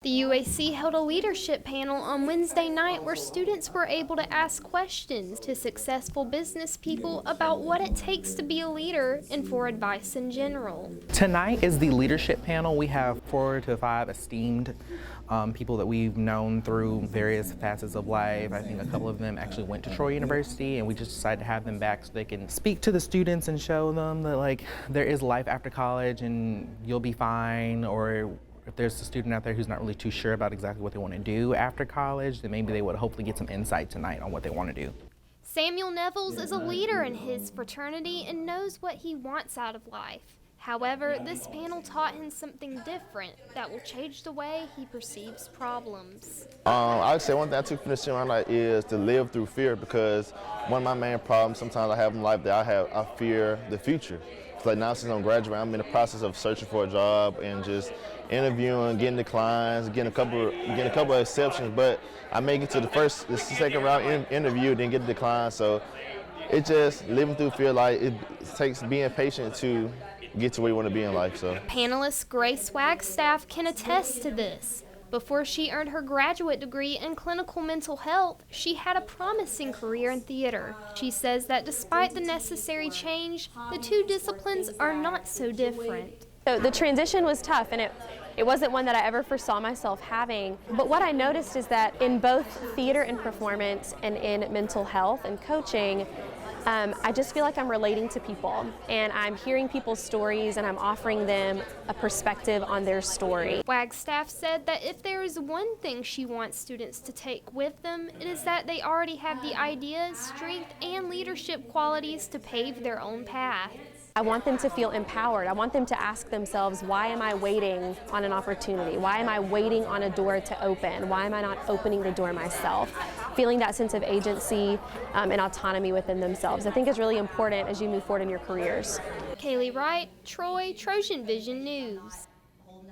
The UAC held a leadership panel on Wednesday night where students were able to ask questions to successful business people about what it takes to be a leader and for advice in general. Tonight is the leadership panel. We have 4 to 5 esteemed people that we've known through various facets of life. I think a couple of them actually went to Troy University, and we just decided to have them back so they can speak to the students and show them that there is life after college and you'll be fine, or if there's a student out there who's not really too sure about exactly what they want to do after college, then maybe they would hopefully get some insight tonight on what they want to do. Samuel Nevels is a leader in his fraternity and knows what he wants out of life. However, this panel taught him something different that will change the way he perceives problems. I would say one thing I took from this seminar is to live through fear, because one of my main problems sometimes I have in life that I fear the future. It's like now since I'm graduating, I'm in the process of searching for a job and just interviewing, getting declines, getting a couple of exceptions, but I make it to the second round interview, then get the decline. So it just living through fear, like it takes being patient to get to where you want to be in life. So panelist Grace Wagstaff can attest to this. Before she earned her graduate degree in clinical mental health, she had a promising career in theater. She says that despite the necessary change, the two disciplines are not so different. So the transition was tough, and it wasn't one that I ever foresaw myself having. But what I noticed is that in both theater and performance and in mental health and coaching, I just feel like I'm relating to people, and I'm hearing people's stories, and I'm offering them a perspective on their story. Wagstaff said that if there is one thing she wants students to take with them, it is that they already have the ideas, strength, and leadership qualities to pave their own path. I want them to feel empowered. I want them to ask themselves, why am I waiting on an opportunity? Why am I waiting on a door to open? Why am I not opening the door myself? Feeling that sense of agency and autonomy within themselves, I think is really important as you move forward in your cailey Wright, Troy, TrojanVision News.